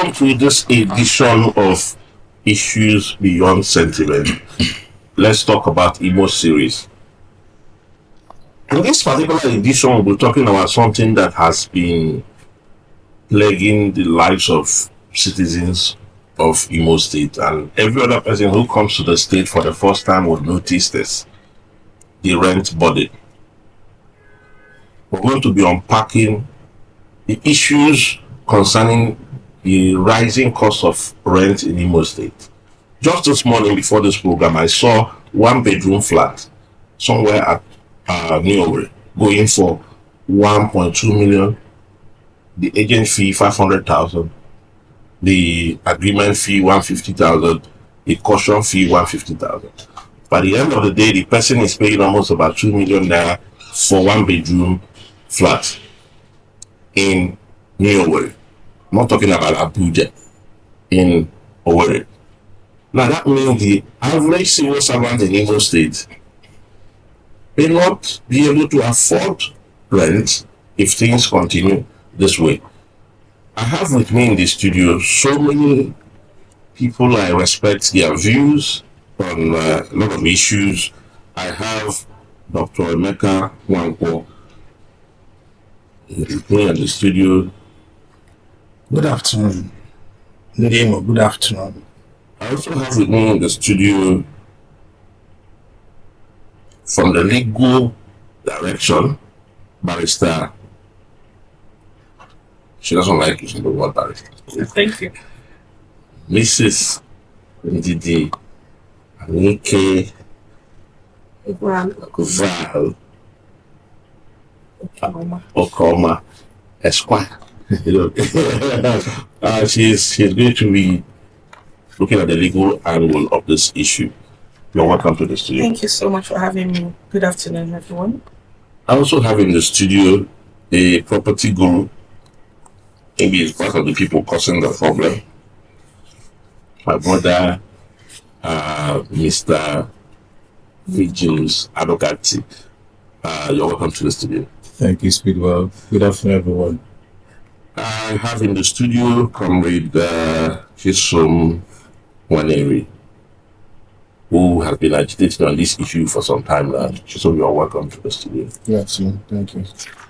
welcome to this edition of Issues Beyond Sentiment. Let's talk about Imo Series. In this particular edition, we're talking about something that has been plaguing the lives of citizens of Imo State, and every other person who comes to the state for the first time would notice this: the rent burden. We're going to be unpacking the issues concerning the rising cost of rent in Imo State. Just this morning before this program, I saw one bedroom flat somewhere at Newbury going for 1.2 million, the agent fee 500,000, the agreement fee 150,000, the caution fee 150,000. By the end of the day, the person is paying almost about 2 million naira for one bedroom flat in Newbury. I'm not talking about Abuja, in Owerri. Now that means the average civil servant in Imo State may not be able to afford rent if things continue this way. I have with me in the studio so many people I respect their views on a lot of issues. I have Dr. Emeka Nwankwo with me in the studio. Good afternoon. Imo, good afternoon. I also have with me in the studio from the legal direction, barrister. She doesn't like using the word barrister. Thank you. Mrs. Ndidi Anike Val-Okeoma, Esquire. She's going to be looking at the legal angle of this issue. You're welcome to the studio. Thank you so much for having me. Good afternoon, everyone. I also have in the studio a property guru. Maybe it's part of the people causing the problem. My brother, Mr. Vigilius, Anukanti. You're welcome to the studio. Thank you, Speedwell. Good afternoon, everyone. I have in the studio comrade Chisom Nwaneri, who has been agitating on this issue for some time now. So you're welcome to the studio. Good afternoon. Thank you.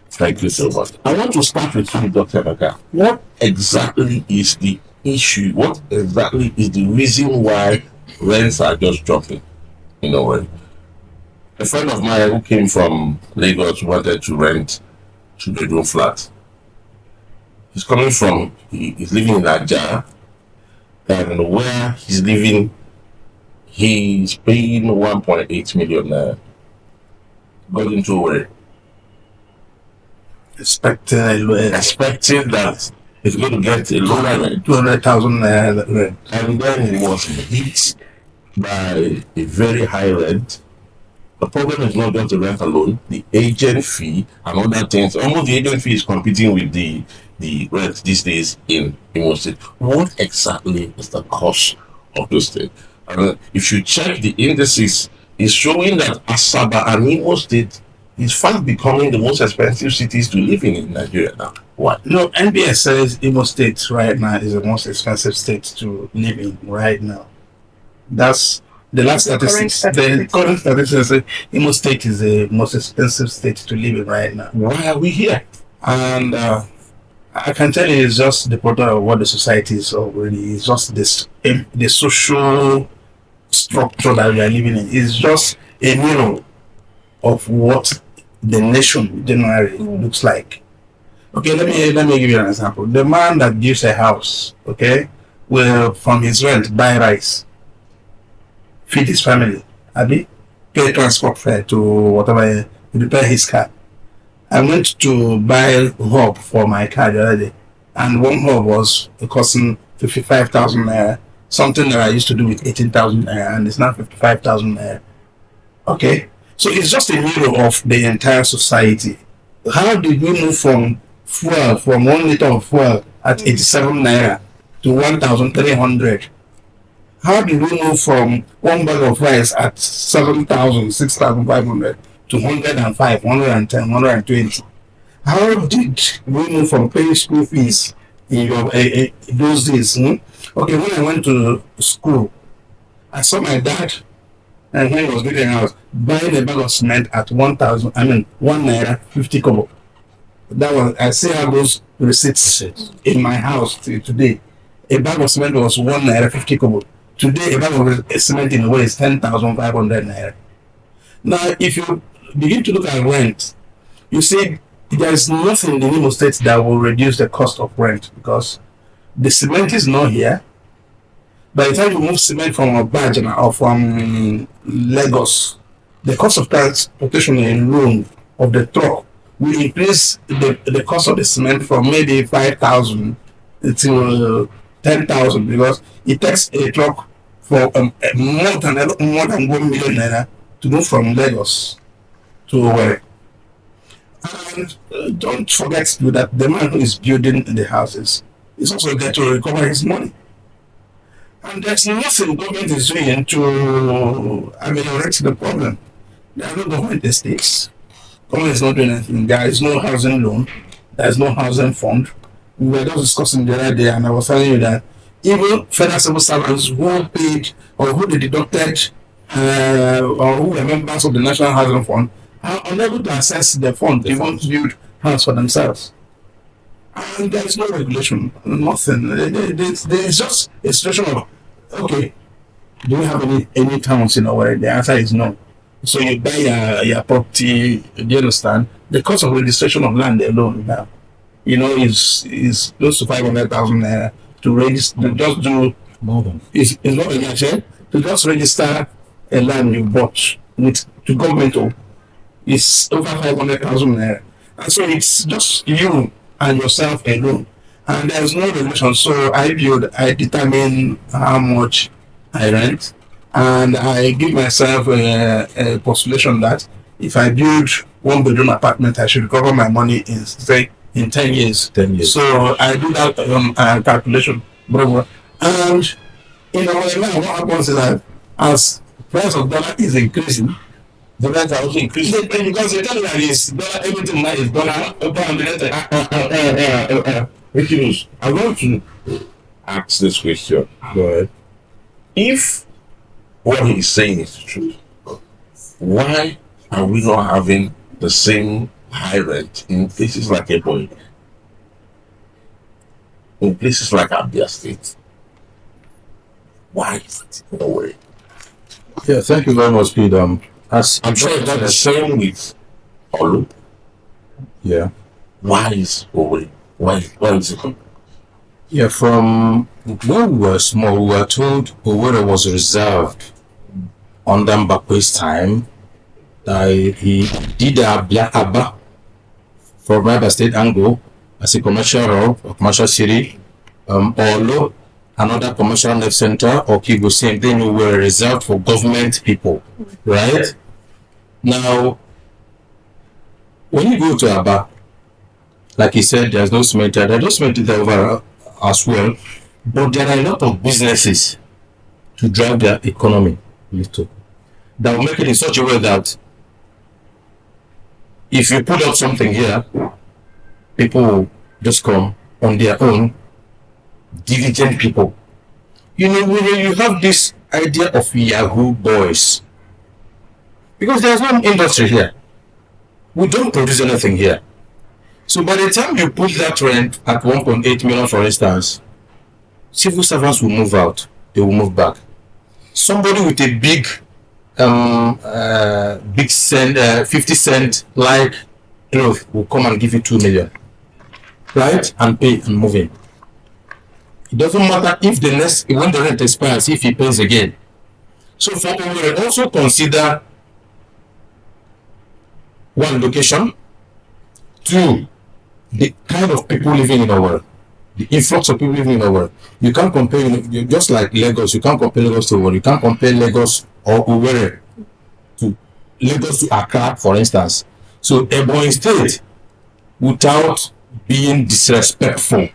Thank you so much. I want to start with you, Dr. Emeka. What exactly is the issue? What exactly is the reason why rents are just dropping? You know, a friend of mine who came from Lagos wanted to rent 2-bedroom flat. He's coming from, he's living in Aja, and where he's living, he's paying 1.8 million. Got into Owerri. Expecting that he's going to get a lower rent, 200,000 rent. and then he was hit by a very high rent. The problem is not just the rent alone, the agent fee and other things. Almost the agent fee is competing with the rent these days in Imo State. What exactly is the cost of this thing? If you check the indices, it's showing that Asaba and Imo State is fast becoming the most expensive cities to live in Nigeria now. Why? No, NBS says Imo State right now is the most expensive state to live in right now. That's the last statistics. The current statistics say Imo State is the most expensive state to live in right now. Why are we here? And I can tell you, it's just the product of what the society is already. It's just the social structure that we are living in. It's just a mirror of what the nation generally looks like. Okay, let me give you an example. The man that gives a house, okay, will from his rent buy rice, feed his family, pay transport fare to whatever, repair his car. I went to buy a hub for my car the other day, and one hub was costing 55,000 naira, something that I used to do with 18,000 naira, and it's now 55,000 naira. Okay, so it's just a mirror of the entire society. How did we move from fuel, from 1 liter of fuel at 87 naira to 1,300? How did we move from one bag of rice at 7,000, 6,500 to 105, 110, 120? How did we move from paying school fees in your those days. Okay, when I went to school, I saw my dad, and when he was building a house, buying a bag of cement at 1,000. I mean, 1 naira 50 kobo. That was, I still have those receipts in my house till today. A bag of cement was 1 naira 50 kobo. Today, a bag of cement in a way is 10,500 naira. Now, if you begin to look at rent, you see there is nothing in the Imo State that will reduce the cost of rent because the cement is not here. By the time you move cement from Obajana or from Lagos, the cost of transportation alone of the truck will increase the cost of the cement from maybe 5,000 to 10,000 because it takes a truck for more than 1 million naira to move from Lagos to where. And don't forget that the man who is building the houses is also there to recover his money. And there's nothing government is doing to ameliorate the problem. There are no government estates. Government is not doing anything. There is no housing loan. There is no housing fund. We were just discussing the other day, and I was telling you that even federal civil servants who paid or who they deducted or who were members of the National Housing Fund are unable to access the fund. They want to build house for themselves. And there is no regulation, nothing. There is just a situation of, okay, do we have any towns in our area? The answer is no. So you buy your property, do you understand? The cost of registration of land alone now, is close to 500,000 naira to register, to just do more than. It's not a to just register a land you bought with to government. It's over 500,000 naira. And so it's just you and yourself alone. And there's no regulation. So I determine how much I rent. And I give myself a postulation that if I build 1 bedroom apartment, I should recover my money in, say, in 10 years. 10 years. So I do that calculation. And in our area, what happens is that as price of dollar is increasing, the rents are also increasing. Because the dollar is dollar, everything now is dollar over Vigilius, I want to ask this question. Go ahead. If what he's saying is true, why are we not having the same high rent in places like Ebonyi, in places like Abia State? Why is it no way? Yeah, thank you very much, Pete. As I'm sure that the same with Olu. yeah, Why is Owe? Why is it? yeah. From when we were small, we were told Owerri was reserved under Mbakwe's time. He did Aba from Abia State angle as a commercial hub or commercial city. Olo, another commercial net center, or Kigo, same thing. We were reserved for government people, right? Now, when you go to Aba, like he said, there's no cement there. There's no cement there over as well, but there are a lot of businesses to drive their economy little. That will make it in such a way that if you put up something here, people will just come on their own, diligent people. You have this idea of Yahoo boys. Because there's no industry here. We don't produce anything here. So by the time you put that rent at 1.8 million, for instance, civil servants will move out. They will move back. Somebody with a big 50 cent like cloth will come and give you 2 million. Right? And pay and move in. It doesn't matter if when the rent expires, if he pays again. So for we will also consider one, location, two, the kind of people living in our world, the influx of people living in our world. You can't compare, just like Lagos, you can't compare Lagos to Owerri. You can't compare Lagos or Owerri to Lagos to Accra, for instance. So Ebonyi State, without being disrespectful,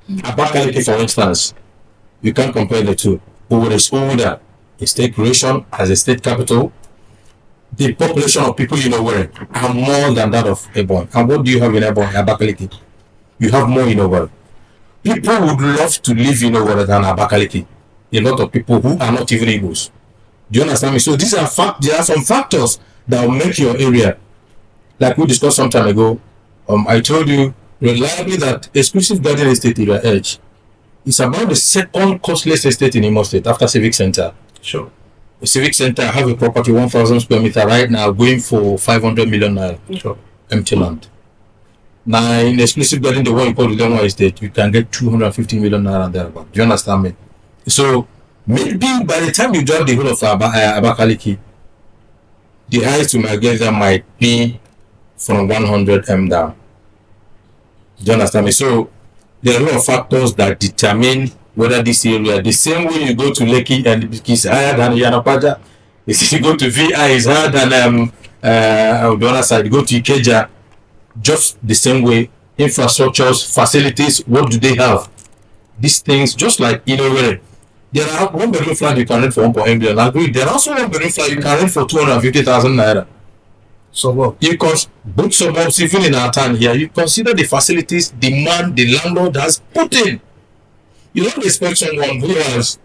Abakaliki, for instance, you can't compare the two. Owerri is older. A state creation as a state capital. The population of people in Owerri are more than that of Ebonyi. And what do you have in Ebonyi, Abakaliki? you have more in Owerri. People would love to live in Owerri than Abakaliki. A lot of people who are not even Igbos. Do you understand me? So there are some factors that will make your area, like we discussed some time ago. I told you reliably that exclusive garden estate area edge is about the second costliest estate in Imo State after Civic Center. Sure. The Civic Center have a property 1,000 square meter right now going for 500 million naira. Sure. Empty land. Now in exclusive garden, the one you call the Denwa estate, you can get 250 million naira and thereabout. Do you understand me? So maybe by the time you drive the whole of Abakaliki, the highest you might get there might be from 100 M down. Do you understand me? So there are a lot of factors that determine whether this area, the same way you go to Lekki and it's higher than Yanapaja, you go to VI is higher than on the other side, you go to Ikeja, just the same way. Infrastructures, facilities, what do they have? These things, just like where there are one bedroom flat you can rent for 1.8 million. I agree. There are also one bedroom flat you can rent for 250,000 naira. So what? You both suburbs, even in our town here, you consider the facilities demand the landlord has put in. You don't expect someone who has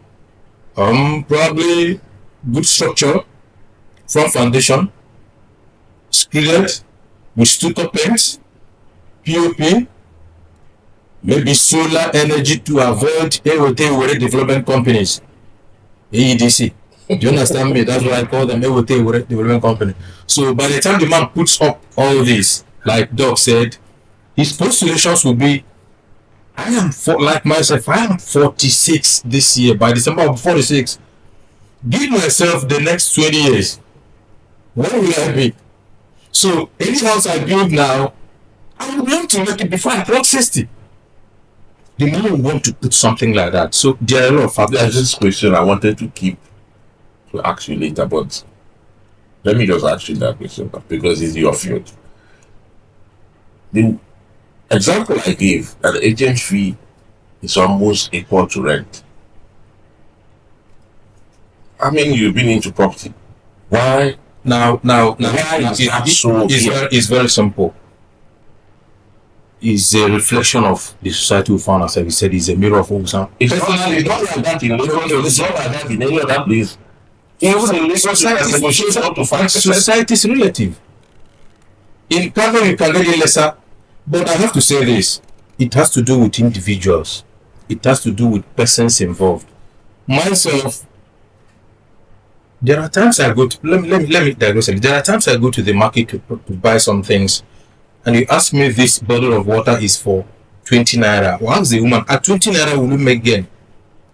probably good structure, front foundation, skillet, with stucco paints, POP, maybe solar energy to avoid AOT development companies, AEDC. Do you understand me? That's what I call them, AOT development company. So by the time the man puts up all this, like Doc said, his postulations will be, I am 46 this year. By December I'm 46. Give myself the next 20 years. Where will I be? So any house I build now, I would want to make it before I clock 60. The man will want to put something like that. So there are a lot of factors. There's this question I wanted to ask you later, but let me just ask you that question because it's your field. The example I gave, an agent fee is almost equal to rent. I mean, you've been into property. Why? Now, it's very simple. It's a reflection of the society we found ourselves. He said it's a mirror of Ogusan. It's not like that in Lagos, it's not like that in any other place. Even in Lagos, negotiations up to 5%. Society is relative. In private, you can get it lesser. But I have to say this. It has to do with individuals. It has to do with persons involved. Myself, there are times I go to, let me digress a little. There are times I go to the market to buy some things, and you ask me this bottle of water is for 20 naira. Well, ask the woman, at 20 naira will you make gain?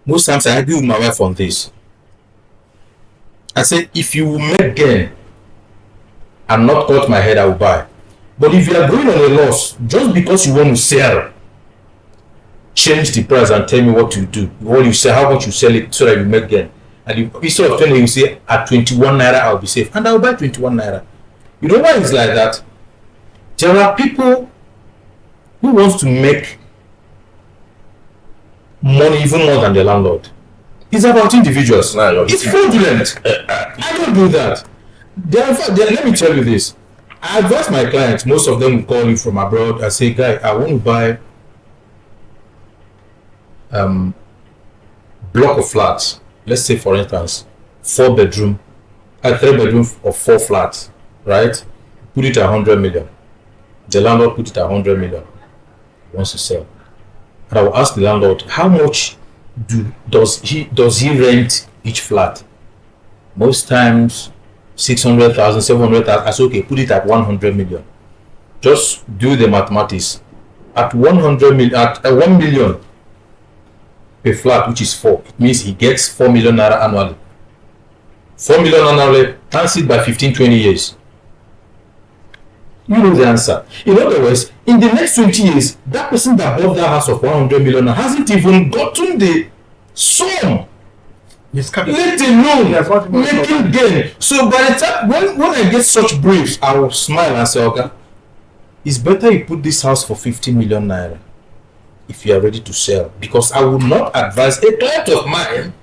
Most times I argue with my wife on this. I said, if you will make gain and not cut my head, I will buy. But if you are going on a loss, just because you want to sell, change the price and tell me what you do. What you sell, how much you sell it so that you make gain. And you, instead of 20, you say at 21 naira, I'll be safe. And I'll buy 21 naira. You know why it's like that? There are people who want to make money even more than the landlord. It's about individuals. It's fraudulent. I don't do that. Let me tell you this. I advise my clients, most of them will call me from abroad. I say, guy, I want to buy block of flats. Let's say, for instance, 3 bedroom or 4 flats, right? Put it at 100 million. The landlord put it at 100 million. He wants to sell. And I will ask the landlord, how much does he rent each flat? Most times 600,000, 700,000. I say, okay, put it at 100 million. Just do the mathematics. At 100 million, at 1 million per flat, which is 4, it means he gets 4 million naira annually. 4 million annually, times it by 15-20 years. You know the answer. In other words, in the next 20 years, that person that bought that house of 100 million hasn't even gotten the sum. Let alone making gain. So by the time when I get such briefs, I will smile and say, okay, it's better you put this house for 50 million naira if you are ready to sell. Because I would not advise a client of mine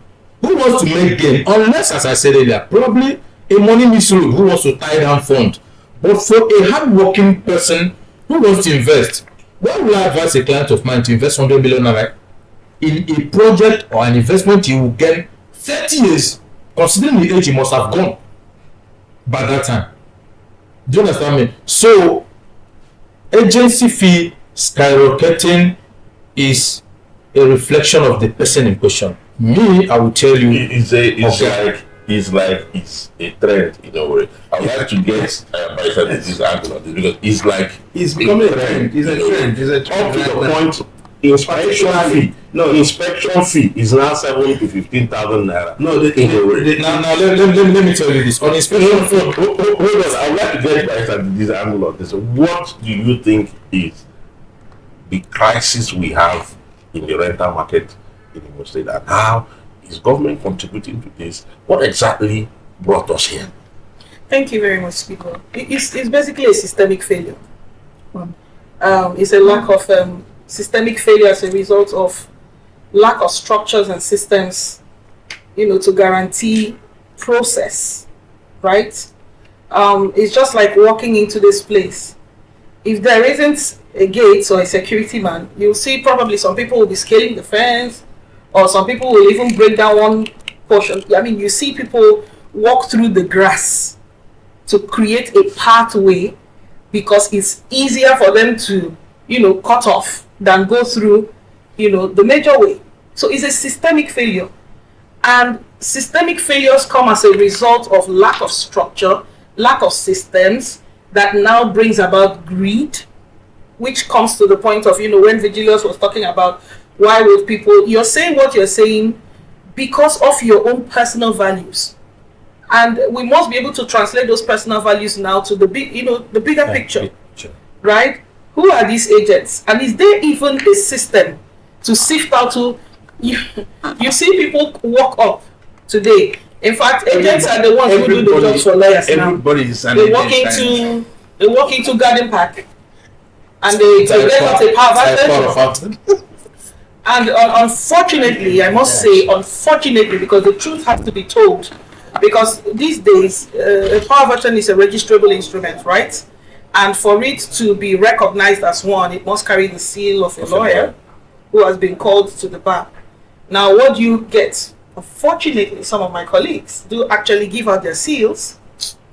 who wants to make gain, unless, as I said earlier, probably a money misroad who wants to tie down fund. But for a hard-working person who wants to invest, Why would I advise a client of mine to invest 100 million naira in a project or an investment he will get 30 years, considering the age he must have gone by that time? Do you understand me? So, agency fee skyrocketing is a reflection of the person in question. Me, I will tell you, It's a trend in a way. I would like to get this angle on this because It's becoming a trend. It's a trend. It's a up to trend. the point. Inspection fee is now 7 to 15,000 naira. No, now let me tell you this. On inspection, Hold on, I would like to get this angle on this. What do you think is the crisis we have in the rental market in Imo State, and how is government contributing to this? What exactly brought us here? Thank you very much, Speedwell. It's basically a systemic failure. It's a lack of systemic failure as a result of lack of structures and systems, to guarantee process, right? It's just like walking into this place. If there isn't a gate or a security man, you'll see probably some people will be scaling the fence, or some people will even break down one portion. I mean, you see people walk through the grass to create a pathway because it's easier for them to, cut off than go through, the major way. So it's a systemic failure. And systemic failures come as a result of lack of structure, lack of systems that now brings about greed, which comes to the point of, when Vigilius was talking about why would people, you're saying what you're saying because of your own personal values. And we must be able to translate those personal values now to the big, the bigger picture, right? Who are these agents? And is there even a system to sift out to, you see people walk up today. In fact, agents are the ones who do the jobs for lawyers now. They walk into Garden Park and they get out a power of attention. And unfortunately, I must say, unfortunately, because the truth has to be told, because these days, a power of attorney is a registrable instrument, right? And for it to be recognized as one, it must carry the seal of a lawyer who has been called to the bar. Now, what do you get? Unfortunately, some of my colleagues do actually give out their seals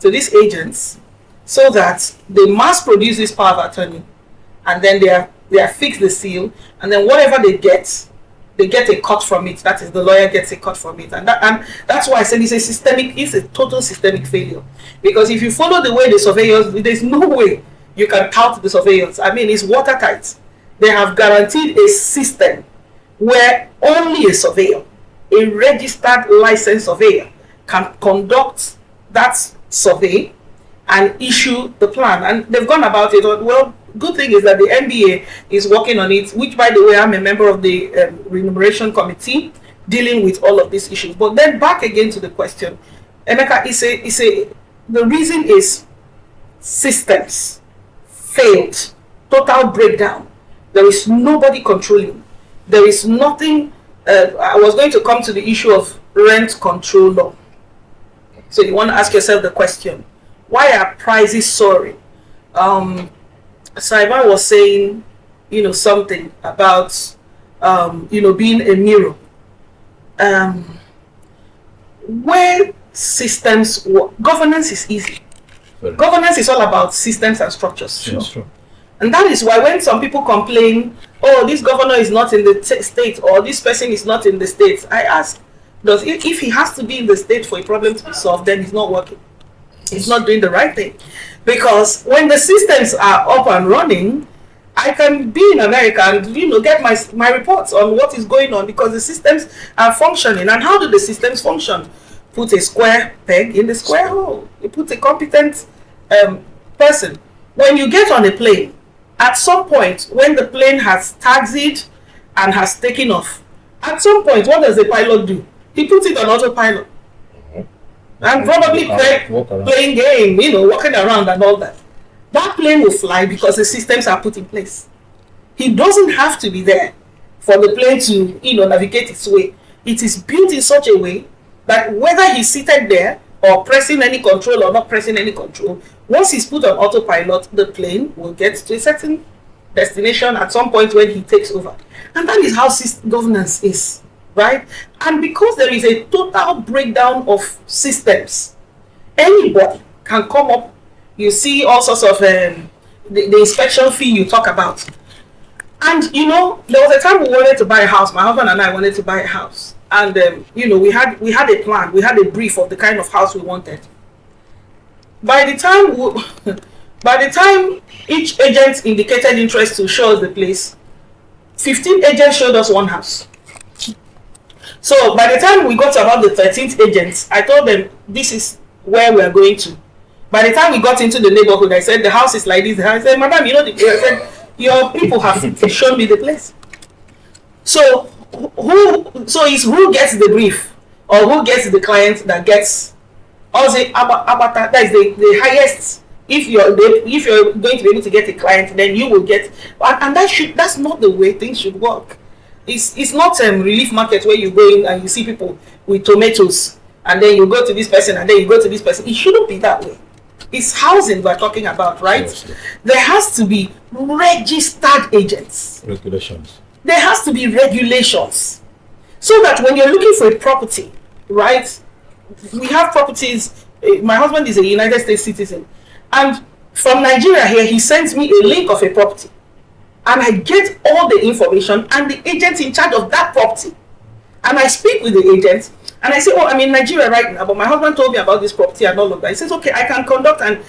to these agents so that they mass produce this power of attorney, and then they affix the seal, and then whatever they get a cut from it. That is, the lawyer gets a cut from it, and that's why I said it's a total systemic failure. Because if you follow the way the surveyors, there's no way you can tout the surveyors. I mean, it's watertight. They have guaranteed a system where only a surveyor, a registered licensed surveyor, can conduct that survey and issue the plan. And they've gone about it. Well, good thing is that the NBA is working on it, which, by the way, I'm a member of the remuneration committee dealing with all of these issues. But then back again to the question, Emeka, the reason is systems failed, total breakdown. There is nobody controlling. There is nothing. I was going to come to the issue of rent control law. So you want to ask yourself the question, why are prices soaring? Simon was saying, something about, being a mirror. Where systems work, governance is easy. Governance is all about systems and structures. Sure. And that is why when some people complain, oh, this governor is not in the state, or this person is not in the state, I ask, if he has to be in the state for a problem to be solved, then he's not working. He's not doing the right thing. Because when the systems are up and running, I can be in America and get my reports on what is going on, because the systems are functioning. And how do the systems function? Put a square peg in the square hole. You put a competent person. When you get on a plane, at some point when the plane has taxied and has taken off, at some point what does the pilot do? He puts it on autopilot. And probably playing game, walking around and all that. That plane will fly because the systems are put in place. He doesn't have to be there for the plane to, navigate its way. It is built in such a way that whether he's seated there or pressing any control or not pressing any control, once he's put on autopilot, the plane will get to a certain destination at some point when he takes over. And that is how governance is, right? And because there is a total breakdown of systems, anybody can come up. You see all sorts of the inspection fee you talk about. And you know, there was a time we wanted to buy a house. My husband and I wanted to buy a house, and you know, we had a plan, we had a brief of the kind of house we wanted. By the time each agent indicated interest to show us the place, 15 agents showed us one house. So by the time we got to about the 13th agent, I told them this is where we are going to. By the time we got into the neighborhood, I said the house is like this. I said, Madam, you know the place. I said, your people have shown me the place. So it's who gets the brief or who gets the client that gets also that is the highest. If you're going to be able to get a client, then you will get, and that's not the way things should work. It's not relief market where you go in and you see people with tomatoes and then you go to this person and then you go to this person. It shouldn't be that way. It's housing we're talking about, right? Yes. There has to be registered agents. Regulations. There has to be regulations. So that when you're looking for a property, right? We have properties. My husband is a United States citizen. And from Nigeria here, he sends me a link of a property. And I get all the information and the agent in charge of that property. And I speak with the agent. And I say, oh, I'm in Nigeria right now, but my husband told me about this property and all of that. He says, okay, I can conduct an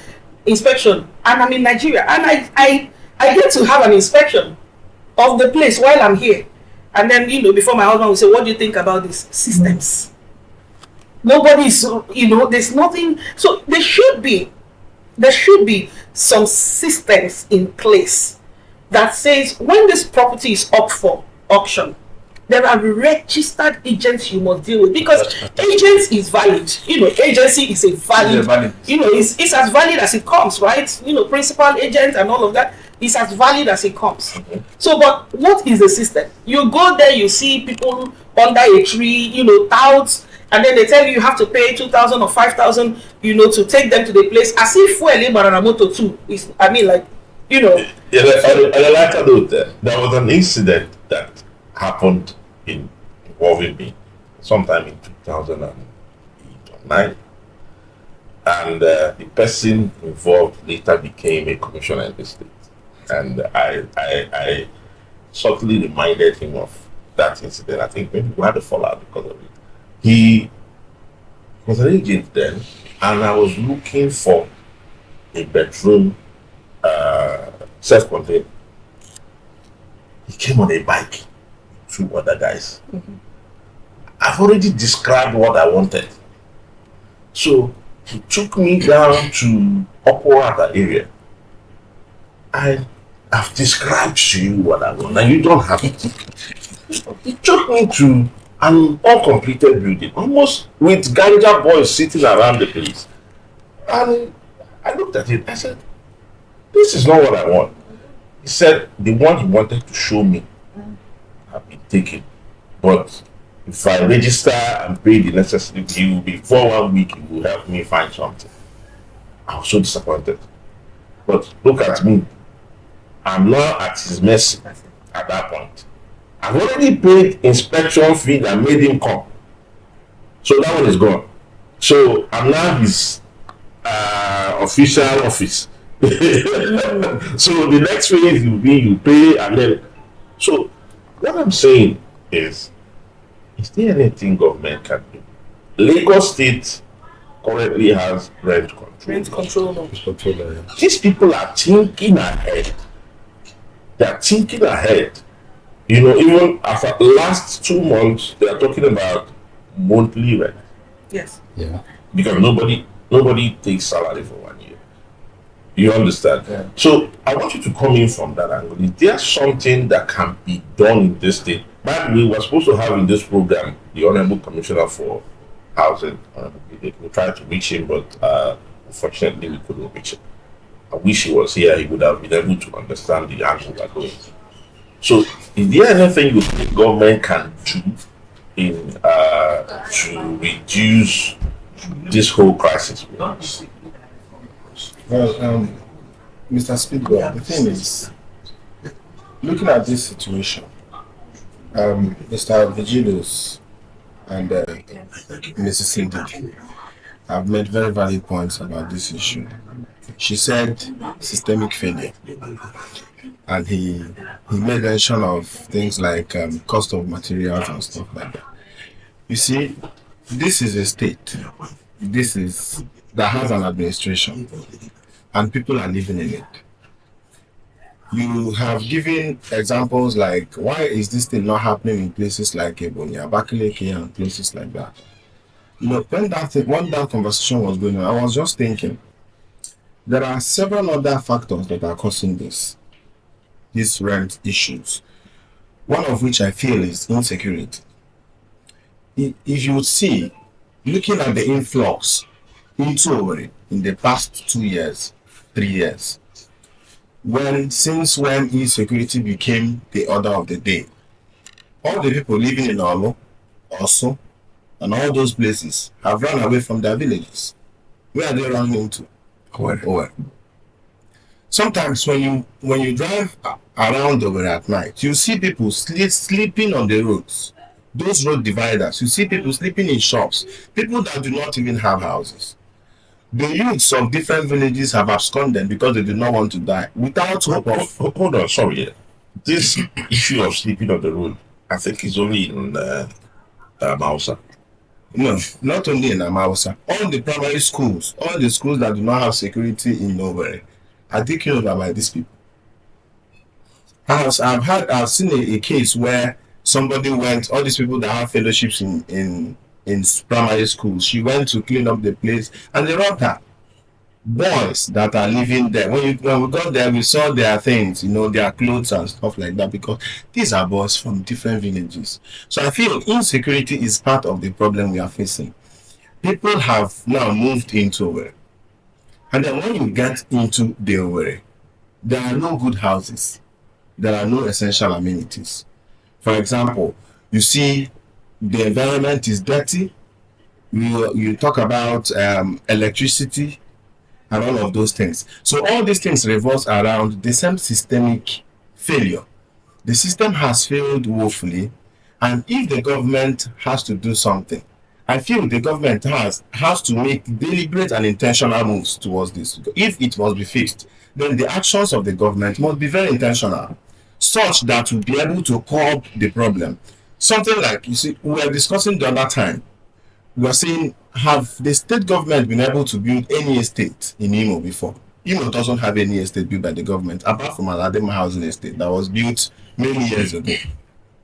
inspection, and I'm in Nigeria. And I get to have an inspection of the place while I'm here. And then, you know, before my husband will say, what do you think about these systems? Nobody's, you know, there's nothing. So there should be some systems in place that says when this property is up for auction, there are registered agents you must deal with, because agents is valid. You know, agency is a valid. You know, it's as valid as it comes, right? You know, principal agent and all of that is as valid as it comes. So, but what is the system? You go there, you see people under a tree, you know, touts, and then they tell you have to pay 2,000 or 5,000, you know, to take them to the place, as if fuel Baranamoto too is. I mean, like, you know. Yeah, on a lighter note, there was an incident that happened involving me sometime in 2008 or 9, and the person involved later became a commissioner in the state, and I subtly reminded him of that incident. I think maybe we had a fallout because of it. He was an agent then, and I was looking for a bedroom, self-contained. He came on a bike, two other guys. I've already described what I wanted. So he took me down to Upper area. I've described to you what I want, and you don't have it. He took me to an uncompleted building, almost with ganja boys sitting around the place. And I looked at it, I said, this is not what I want. He said the one he wanted to show me have been taken, but if I register and pay the necessary, he will be for 1 week, he will help me find something. I was so disappointed. But look at me, I'm not at his mercy at that point. I've already paid inspection fee that made him come, so that one is gone. So I'm now his official office. So the next phase will be you pay, and then. So what I'm saying is there anything government can do? Lagos State currently has rent control. Rent control. These people are thinking ahead. They are thinking ahead. You know, even after the last 2 months, they are talking about monthly rent. Yes. Yeah. Because nobody takes salary for 1 year. You understand? Yeah. So I want you to come in from that angle. Is there something that can be done in this state? By the way, we're supposed to have in this program the Honorable Commissioner for Housing. We tried to reach him, but unfortunately we couldn't reach him. I wish he was here. He would have been able to understand the angle we're going. So, is there anything you think government can do in to reduce this whole crisis? Well, Mr. Speedwell, the thing is, looking at this situation, Mr. Vigilius and Mrs. Ndidi have made very valid points about this issue. She said systemic failure, and he made mention of things like cost of materials and stuff like that. You see, this is a state. That has an administration, and people are living in it. You have given examples like why is this thing not happening in places like Ebonyi, Abakaliki, and places like that. When that conversation was going on, I was just thinking there are several other factors that are causing these rent issues. One of which I feel is insecurity. If you see, looking at the influx into Owerri in the past 2 years, 3 years, since when insecurity became the order of the day, all the people living in Olo, Osu, and all those places have run away from their villages. Where are they running into? Owerri. Sometimes when you drive around Owerri at night, you see people sleeping on the roads. Those road dividers, you see people sleeping in shops, people that do not even have houses. The youths of different villages have absconded because they do not want to die without hope of... Hold on, sorry. This issue of sleeping on the road, I think is only in Mausa. No, not only in Amausa. All the primary schools, all the schools that do not have security in Owerri are taken over by these people. I've seen a case where somebody went, all these people that have fellowships in primary schools, she went to clean up the place and they robbed her. Boys that are living there, when we got there, we saw their things, their clothes and stuff like that, because these are boys from different villages. So I feel insecurity is part of the problem we are facing. People have now moved into Owerri, and then when you get into the Owerri, there are no good houses, there are no essential amenities. For example, you see the environment is dirty. You talk about electricity and all of those things. So all these things revolve around the same systemic failure. The system has failed woefully, and if the government has to do something, I feel the government has to make deliberate and intentional moves towards this. If it must be fixed, then the actions of the government must be very intentional, such that we'll be able to curb the problem. Something like, you see, we were discussing the other time, we are saying, have the state government been able to build any estate in Imo before? Imo doesn't have any estate built by the government, apart from Aladema housing estate that was built many years ago.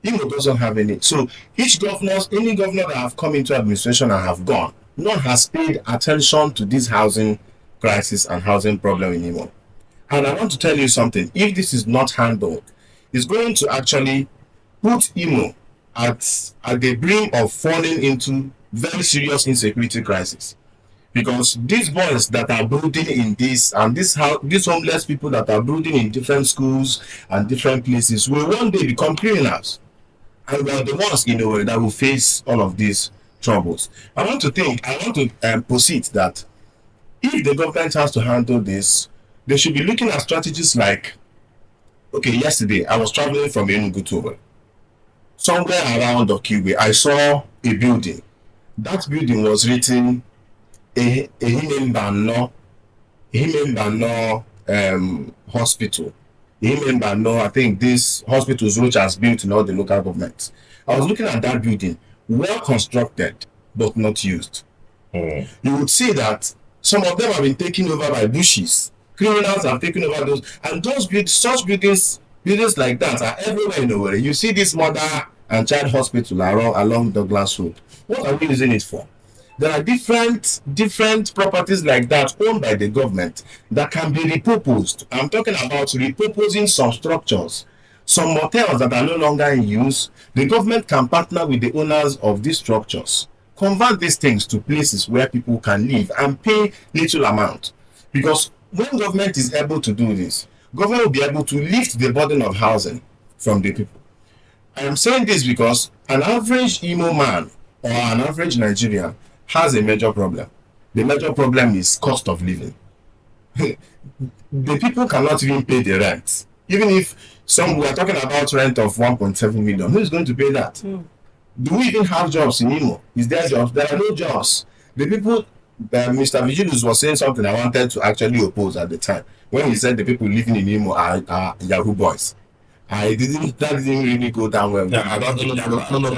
Imo doesn't have any. So any governor that have come into administration and have gone, none has paid attention to this housing crisis and housing problem in Imo. And I want to tell you something, if this is not handled, it's going to actually put Imo at the brink of falling into very serious insecurity crisis, because these boys that are brooding in this, and these homeless people that are brooding in different schools and different places, will one day become criminals, and we are the ones in a way that will face all of these troubles. I want to posit that if the government has to handle this, they should be looking at strategies like, okay, yesterday I was traveling from Enugu to Owerri. Somewhere around Okigwe, I saw a building. That building was written Ehimembano Hospital. Ehimembano, I think this hospitals which has built in all the local governments. I was looking at that building, well constructed, but not used. You would see that some of them have been taken over by bushes. Criminals have taken over those, and such buildings like that are everywhere in Owerri. You see this mother and child hospital along Douglas Road. What are we using it for? There are different properties like that owned by the government that can be repurposed. I'm talking about repurposing some structures, some motels that are no longer in use. The government can partner with the owners of these structures, convert these things to places where people can live and pay little amount. Because when government is able to do this, government will be able to lift the burden of housing from the people. I am saying this because an average Imo man or an average Nigerian has a major problem. The major problem is cost of living. The people cannot even pay the rent Even if we are talking about rent of 1.7 million, who is going to pay that? Do we even have jobs in Imo? Is there jobs? There are no jobs. The people, Mr. Vigilius was saying something I wanted to actually oppose at the time when he said the people living in Imo are Yahoo boys. That didn't really go down well. Yeah, I don't think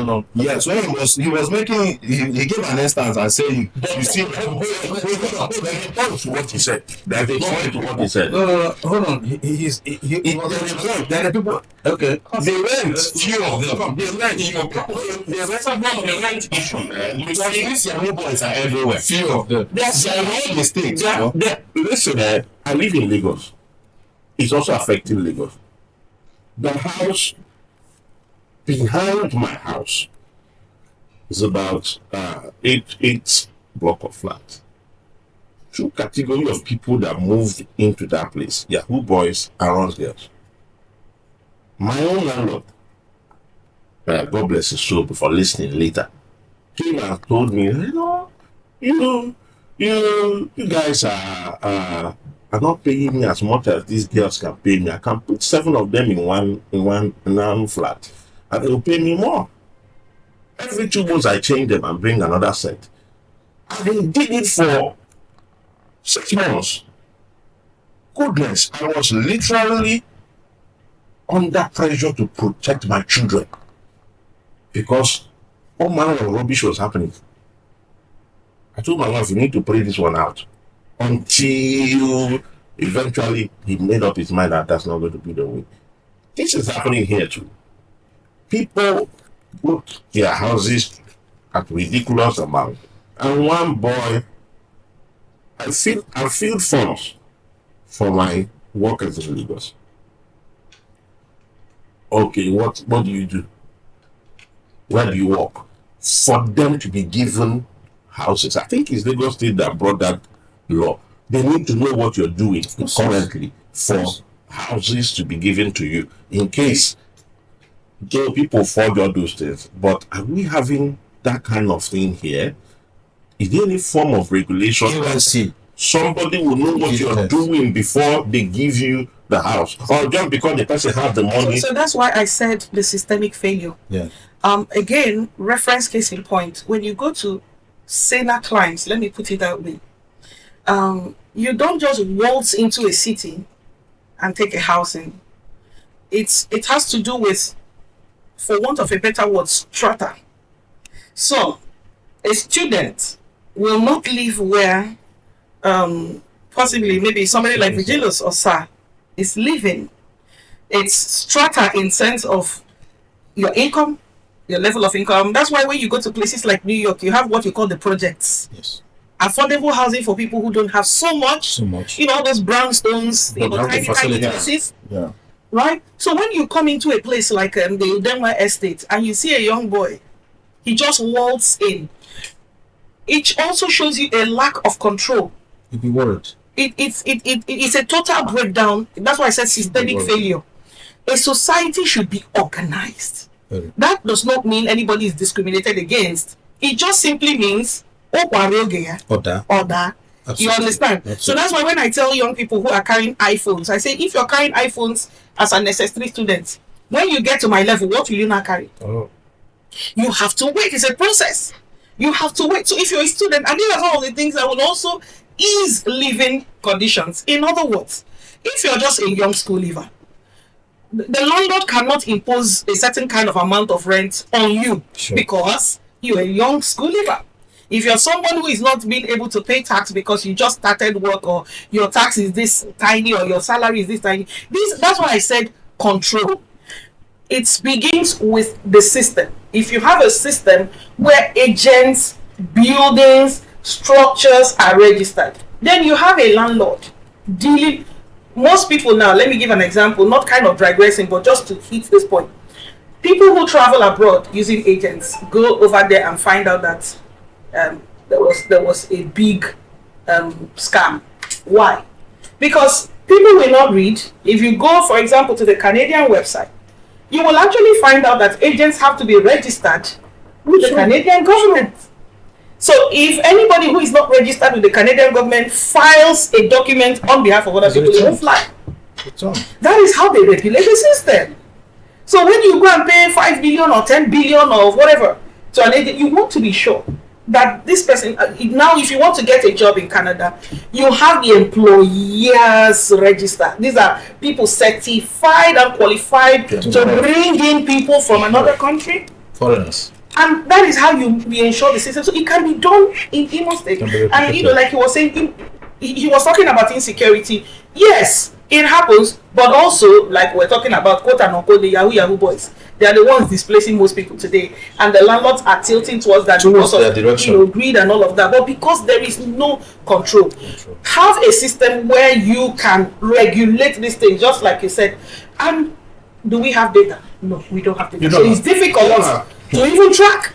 No. Yes, when he was making, he gave an instance and saying, you see, what he said. There's a point to what he said. No, hold on. There are people. Okay. The rent, few of them. The rent issue. Because these Yahoo boys are everywhere. few of them. That's There are no mistakes. Listen, I live in Lagos. It's also affecting Lagos. The house behind my house is about 8 block of flats. Two category of people that moved into that place: Yahoo boys and runs girls. My own landlord, God bless his soul, before listening later, came and told me, you guys are not paying me as much as these girls can pay me. I can put 7 of them in one flat, and they will pay me more. Every 2 months I change them and bring another set. And they did it for 6 months. Goodness, I was literally under pressure to protect my children because all manner of rubbish was happening. I told my wife, we need to pray this one out. Until eventually he made up his mind that that's not going to be the way. This is happening here too. People put their houses at ridiculous amount. And one boy, I feel funds for my workers in Lagos. Okay, what do you do? Where do you work? For them to be given houses. I think it's Lagos State that brought that law. They need to know what you're doing currently for houses to be given to you in case people forge all those things. But are we having that kind of thing here? Is there any form of regulation? Somebody will know what you're doing before they give you the house, or just because the person has the money. So that's why I said the systemic failure. Yeah. Again, reference case in point. When you go to Sena clients, let me put it that way. You don't just waltz into a city and take a house in. It has to do with, for want of a better word, strata. So a student will not live where possibly maybe somebody like Vigilius or Sir is living. It's strata in sense of your income, your level of income. That's why when you go to places like New York, you have what you call the projects. Yes. Affordable housing for people who don't have so much. You know, those brownstones, tiny places. Yeah. Right? So when you come into a place like the Udemwa Estate and you see a young boy, he just waltzes in. It also shows you a lack of control. You'd be worried. It's a total breakdown. That's why I said systemic failure. A society should be organized. That does not mean anybody is discriminated against. It just simply means order. You understand? Absolutely. So that's why when I tell young people who are carrying iPhones, I say, if you're carrying iPhones as a necessary student, when you get to my level, what will you not carry? You have to wait. It's a process. You have to wait. So if you're a student, and these are some of the things that will also ease living conditions. In other words, if you're just a young school leaver, the landlord cannot impose a certain kind of amount of rent on you because you're a young school leaver. If you're someone who is not being able to pay tax because you just started work, or your tax is this tiny, or your salary is this tiny, that's why I said control. It begins with the system. If you have a system where agents, buildings, structures are registered, then you have a landlord dealing. Most people now, let me give an example, not kind of digressing, but just to hit this point. People who travel abroad using agents go over there and find out that there was a big scam. Why? Because people will not read. If you go, for example, to the Canadian website, you will actually find out that agents have to be registered with the Canadian government. So if anybody who is not registered with the Canadian government files a document on behalf of other people, they won't fly. That is how they regulate the system. So when you go and pay 5 billion or 10 billion or whatever to an agent, you want to be sure that this person, now if you want to get a job in Canada, you have the employers register. These are people certified and qualified to bring in people from another country. Foreigners. And that is how we ensure the system. So it can be done in Imo State. And like he was saying, he was talking about insecurity. Yes, it happens, but also, like we're talking about, quote and unquote, the Yahoo boys. They are the ones displacing most people today, and the landlords are tilting towards that because of greed and all of that. But because there is no control, have a system where you can regulate these things, just like you said. And do we have data? No, we don't have data. So it's difficult to even track.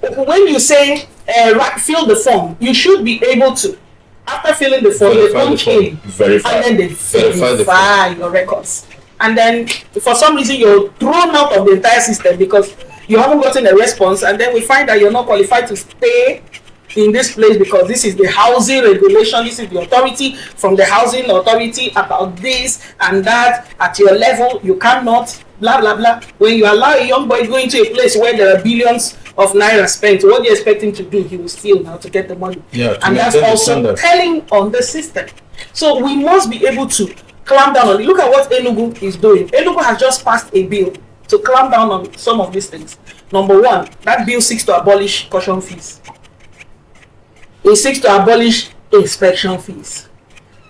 When you say fill the form, you should be able to. After filling the form, they punch in, and then they verify your records. And then, for some reason, you're thrown out of the entire system because you haven't gotten a response. And then we find that you're not qualified to stay in this place because this is the housing regulation. This is the authority from the housing authority about this and that. At your level, you cannot, blah, blah, blah. When you allow a young boy going to a place where there are billions of naira spent, what do you expect him to do? He will steal now to get the money. Yeah, and that's also telling on the system. So we must be able to clamp down on it. Look at what Enugu is doing. Enugu has just passed a bill to clamp down on some of these things. Number one, that bill seeks to abolish caution fees. It seeks to abolish inspection fees.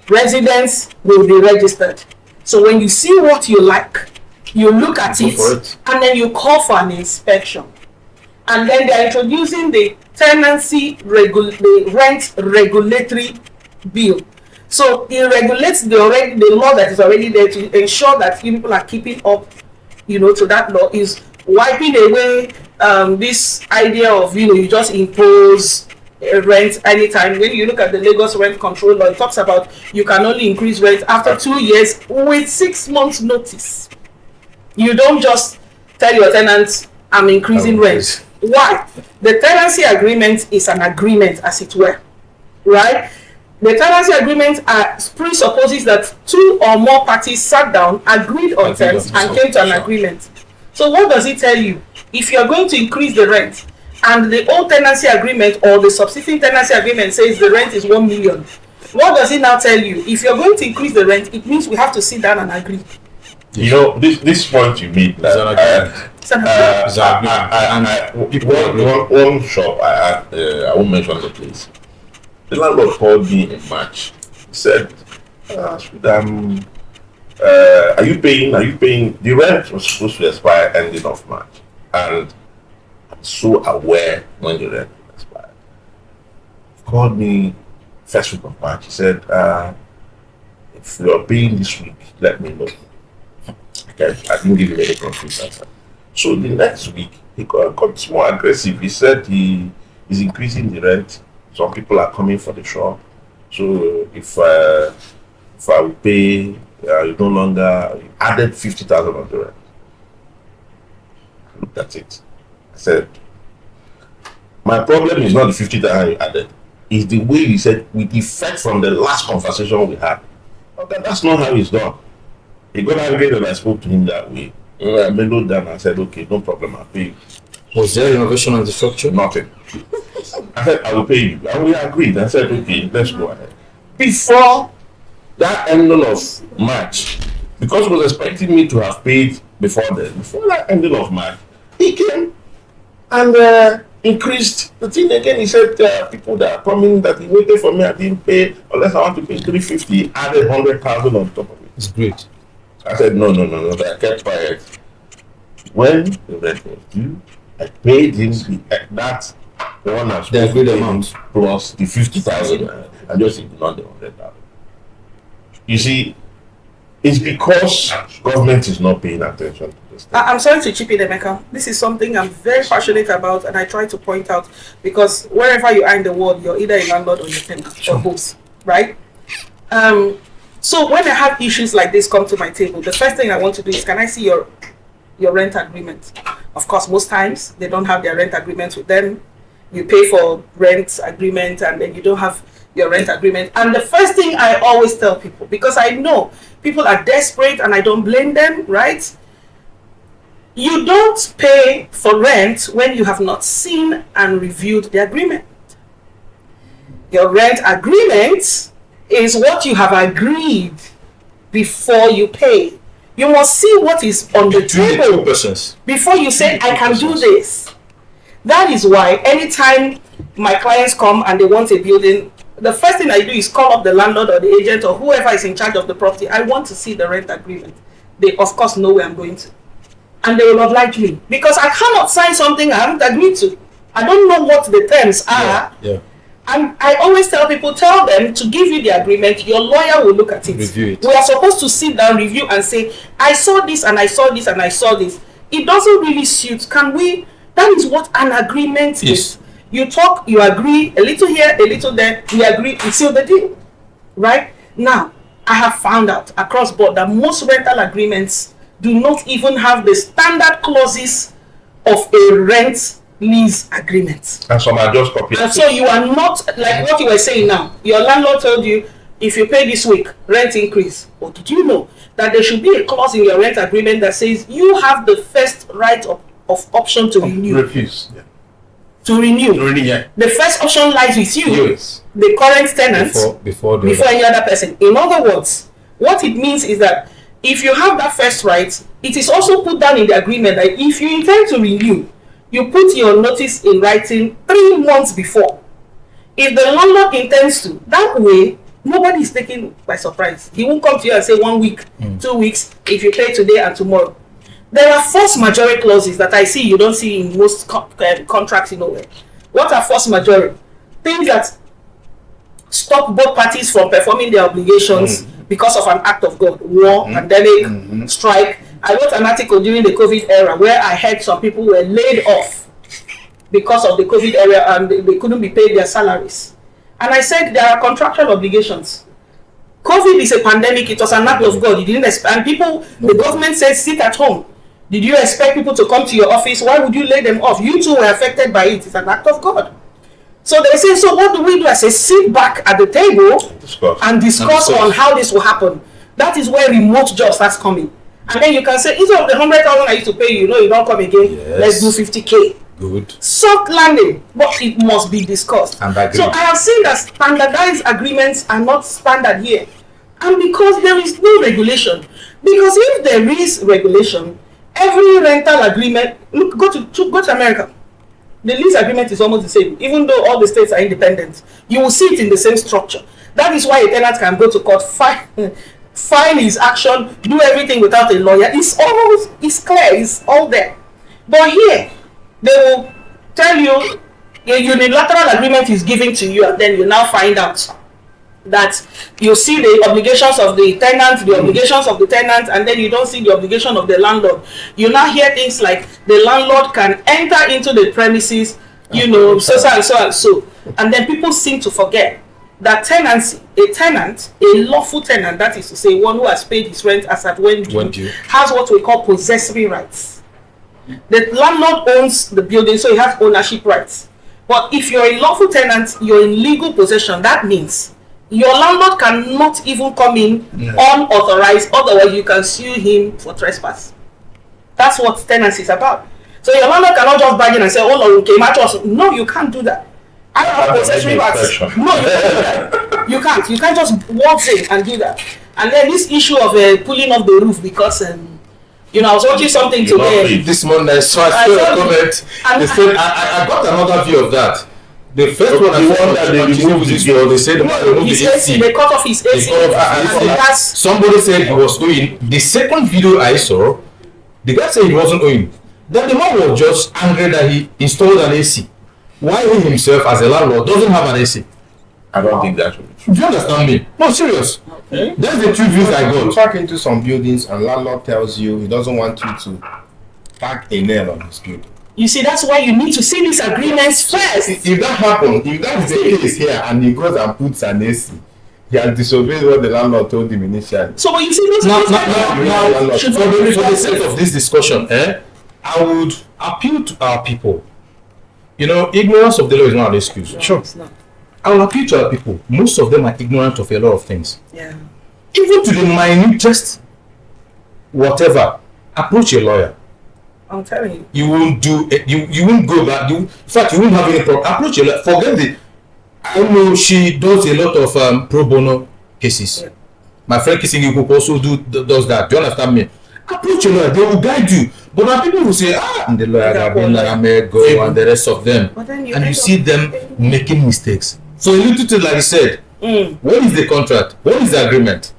Residents will be registered. So when you see what you like, you look at it, and then you call for an inspection. And then they're introducing the the rent regulatory bill. So it regulates the law that is already there to ensure that people are keeping up, to that law. Is wiping away this idea of you just impose rent anytime. When you look at the Lagos rent control law, it talks about you can only increase rent after 2 years with 6 months notice. You don't just tell your tenants, I'm increasing rent. Why? The tenancy agreement is an agreement, as it were, right? The tenancy agreement presupposes that 2 or more parties sat down, agreed on terms, and came to an agreement. So what does it tell you? If you're going to increase the rent, and the old tenancy agreement or the subsisting tenancy agreement says the rent is 1 million, what does it now tell you? If you're going to increase the rent, it means we have to sit down and agree. This point you made, one shop I won't mention the place. The landlord called me in March. He said, are you paying? The rent was supposed to expire ending of March, and I'm so aware when the rent will expire. He called me first week of March. He said, if you're paying this week, let me know. Okay, I didn't give him any concrete answer. So the next week, he got more aggressive. He said he is increasing the rent. Some people are coming for the shop. So if I will pay, you no longer added 50,000 on the rent. I looked at it. I said, my problem is not the 50,000 you added. It's the way you said, with effect from the last conversation we had. Okay, that's not how it's done. He got angry and I spoke to him that way. I mellowed down and said, okay, no problem, I'll pay you. Was there innovation on the structure? Nothing. I said, I will pay you. And we agreed. I said, okay, let's go ahead. Before that ending of March, because he was expecting me to have paid before that ending of March, he came and increased the thing again. He said, people that are coming, that he waited for me, I didn't pay, unless I want to pay 350, added 100,000 on top of it. It's great. I said, no. I kept quiet. When the rent was due, I paid him the one I was supposed to pay him plus the 50,000. I just ignored the 100,000. You see, it's because government is not paying attention to this thing. I'm sorry to chip in, Emeka. This is something I'm very passionate about, and I try to point out because wherever you are in the world, you're either a landlord or a tenant, or both, right? So when I have issues like this come to my table, the first thing I want to do is, can I see your rent agreement? Of course, most times they don't have their rent agreement with them. You pay for rent agreement and then you don't have your rent agreement. And the first thing I always tell people, because I know people are desperate and I don't blame them, right? You don't pay for rent when you have not seen and reviewed the agreement. Your rent agreement is what you have agreed before you pay. You must see what is on the table before you say, I can do this. That is why anytime my clients come and they want a building, the first thing I do is call up the landlord or the agent or whoever is in charge of the property. I want to see the rent agreement. They, of course, know where I'm going to. And they will not like me because I cannot sign something I haven't agreed to. I don't know what the terms are. Yeah. And I always tell people, tell them to give you the agreement. Your lawyer will look at it. Review it. We are supposed to sit down, review, and say, I saw this and I saw this and I saw this. It doesn't really suit. Can we? That is what an agreement is. You talk, you agree, a little here, a little there, we agree, we seal the deal. Right? Now, I have found out across board that most rental agreements do not even have the standard clauses of a rent lease agreement. And some are just copied. And so you are not, like what you were saying now, your landlord told you, if you pay this week, rent increase. But did you know that there should be a clause in your rent agreement that says you have the first right of option to renew? Refuse. Yeah. To renew. Yeah. The first option lies with you, Yes. the current tenant, Before any other person. In other words, what it means is that if you have that first right, it is also put down in the agreement that if you intend to renew, you put your notice in writing 3 months before. If the landlord intends to, that way, nobody is taken by surprise. He won't come to you and say 1 week, 2 weeks, if you pay today and tomorrow. There are force majeure clauses that I see you don't see in most contracts in nowhere. What are force majeure? Things that stop both parties from performing their obligations because of an act of God. War, pandemic, strike. I wrote an article during the COVID era where I heard some people were laid off because of the COVID era and they couldn't be paid their salaries. And I said there are contractual obligations. COVID is a pandemic. It was an act of God. You didn't expect, and people, the government said sit at home. Did you expect people to come to your office? Why would you lay them off? You too were affected by it. It's an act of God. So they say, so what do we do? I say, sit back at the table and discuss on how this will happen. That is where remote job starts coming. And then you can say, instead of the 100,000 I used to pay you, you don't come again. Yes. Let's do 50K. Good. Soft landing, but it must be discussed. So I have seen that standardized agreements are not standard here. And because there is no regulation. Because if there is regulation, every rental agreement, look, go to America. The lease agreement is almost the same, even though all the states are independent. You will see it in the same structure. That is why a tenant can go to court, file his action, do everything without a lawyer. It's clear, it's all there. But here, they will tell you a unilateral agreement is given to you, and then you now find out that you see the obligations of the tenant, and then you don't see the obligation of the landlord. You now hear things like the landlord can enter into the premises, so. And then people seem to forget that tenancy, a lawful tenant, that is to say one who has paid his rent as at when due, has what we call possessory rights. The landlord owns the building, so he has ownership rights. But if you're a lawful tenant, you're in legal possession. That means your landlord cannot even come in unauthorized, otherwise you can sue him for trespass. That's what tenancy is about. So your landlord cannot just bargain and say, oh Lord, okay, match us. No, you can't do that. I don't have possessory rights. No, you can't do that. You can't. You can't just walk in and do that. And then this issue of pulling off the roof because I was watching something today. This morning I saw a comment. I got another view of that. The first one that they removed this wall, they said his AC. They cut off his AC. Somebody said he was owing. The second video I saw, the guy said he wasn't owing. Then the man was just angry that he installed an AC. Why he himself, as a landlord, doesn't have an AC? I don't think that should be true. Do you understand me? No, serious. Okay. That's the two views I got. You park into some buildings and landlord tells you he doesn't want you to park a nail on his building. You see, that's why you need to see these agreements first. If that happens, if that's the case here and he goes and puts an AC, he has disobeyed what the landlord told him initially. So when you see those now, for the sake of this discussion, I would appeal to our people. Ignorance of the law is not an excuse. Sure. It's not. I will appeal to our people. Most of them are ignorant of a lot of things. Yeah. Even to the minutest whatever, approach a lawyer. I'm telling you. You won't do it. You won't go back. In fact, you won't have any problem. Approach a lawyer. Forget the. I know she does a lot of pro bono cases. Yeah. My friend Kissing also does that. Do you understand me? Approach a lawyer. They will guide you. But now people will say, and the lawyer have been like go and the rest of them. But then And you see them making mistakes. So a little thing like I said, what is the contract? What is the agreement?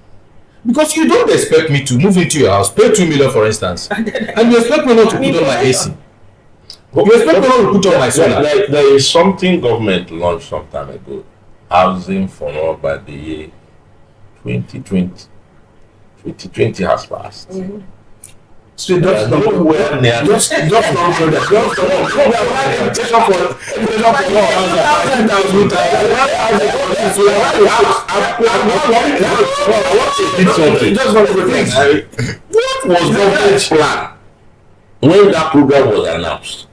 Because you don't expect me to move into your house, pay 2 million for instance, and you expect me not to put on my AC. You expect me not to put on my solar. There is something government launched some time ago, housing for all by the year 2020. 2020 has passed. So just nowhere near. just don't go there. Just What was government's plan when that program was announced?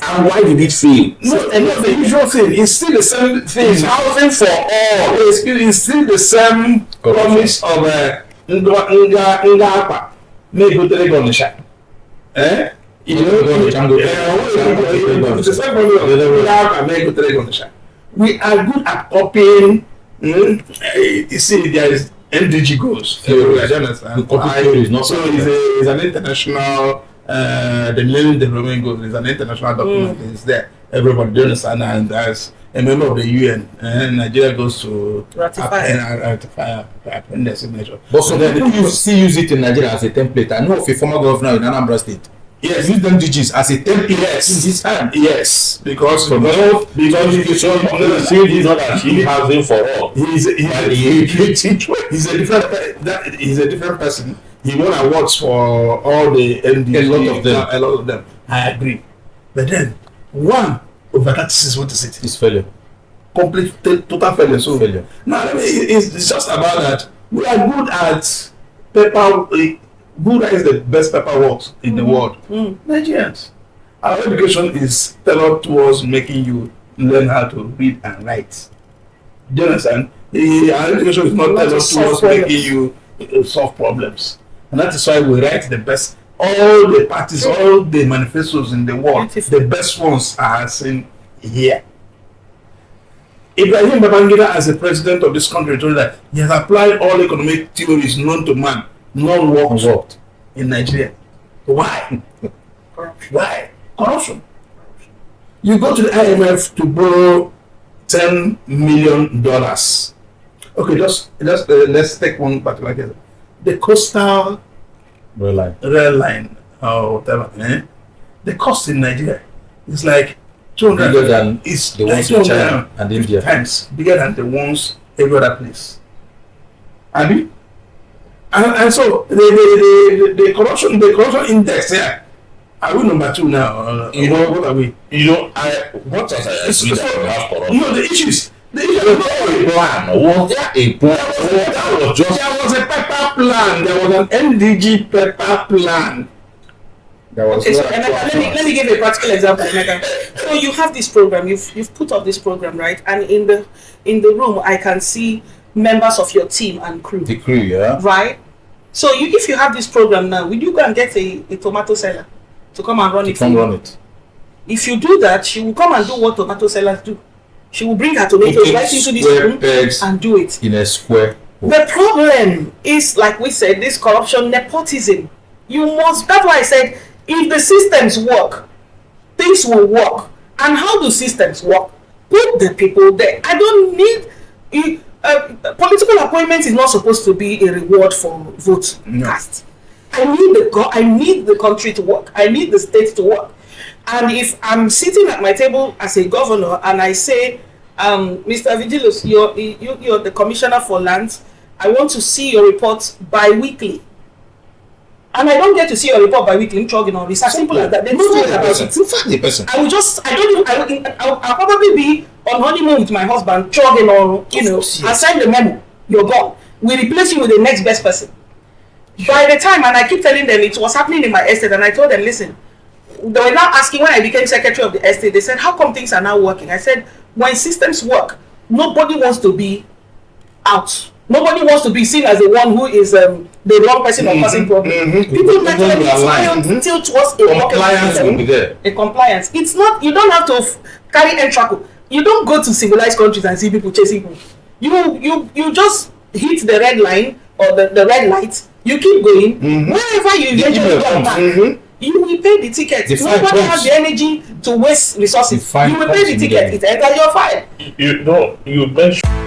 And why did it fail? No, and not the usual thing. It's still the same thing. It's housing for all. It's still the same promise of nga make go to the shop. Eh? You know, it's the same promise of make go to the shop. We are good at copying. You see, there is MDG goals. I understand. So it's an international. The Millennium Development Goals is an international document. It's there. Everybody do understand, and as a member of the UN, Nigeria goes to ratify the signature. But so people still use it in Nigeria as a template. I know of a former governor in Anambra State. Yes, use them DGs as a template. Yes, in this time. Yes, because he's not achieving housing for all. He's a different person. He won awards for all the MDs. A lot of them. I agree. But then, one over that is what is it? It's failure. Complete, total failure. So, failure. Now, it's just about that. We are good at paper. Who writes the best paperwork in the world? Nigerians. Our education is tailored towards making you learn how to read and write. Do you understand? Our education is not tailored towards making you solve problems. And that is why we write the best. All the parties, all the manifestos in the world, the best ones are seen here. Ibrahim Babangida, as the president of this country, told that he has applied all economic theories known to man. None worked in Nigeria. Why? Why? Corruption. You go to the IMF to borrow $10 million. Okay, let's take one particular case. The coastal rail line or whatever. The cost in Nigeria is like 200 bigger than the ones in China and India. Times bigger than the ones every other place. Abi? And so the corruption index here. Are we number 2 now? What are we? What else I agree that we have corruption? No, the issues. Plan. Was there a plan? There was a paper plan. There was an MDG paper plan. Okay, so Emeka, let me give a practical example, Emeka. So you have this program, you've put up this program, right? And in the room, I can see members of your team and crew. The crew, yeah. Right? So if you have this program now, will you go and get a tomato seller to come and run it for you? If you do that, she will come and do what tomato sellers do. She will bring her tomatoes right into this room and do it. In a square. The problem is, like we said, this corruption, nepotism. That's why I said, if the systems work, things will work. And how do systems work? Put the people there. I don't need... political appointment is not supposed to be a reward for vote cast. I need the country to work. I need the state to work. And if I'm sitting at my table as a governor and I say, Mr. Vigilius, you're the commissioner for lands, I want to see your reports bi-weekly. And I don't get to see your report bi-weekly. It's as simple as that. They don't know about it. I'll probably be on honeymoon with my husband, jogging or, I sign the memo. You're gone. We replace you with the next best person. By the time, and I keep telling them it was happening in my estate, and I told them, listen, they were now asking when I became secretary of the estate, they said, how come things are now working? I said, when systems work, nobody wants to be out. Nobody wants to be seen as the one who is the wrong person or causing problem. People naturally tilt towards a compliance will be there. A compliance. It's not. You don't have to carry entraco. You don't go to civilized countries and see people chasing people. You just hit the red line or the red light. You keep going. Wherever you eventually come back, you will pay the ticket. Nobody has the energy to waste resources. You will pay the ticket. It enters your file. You mentioned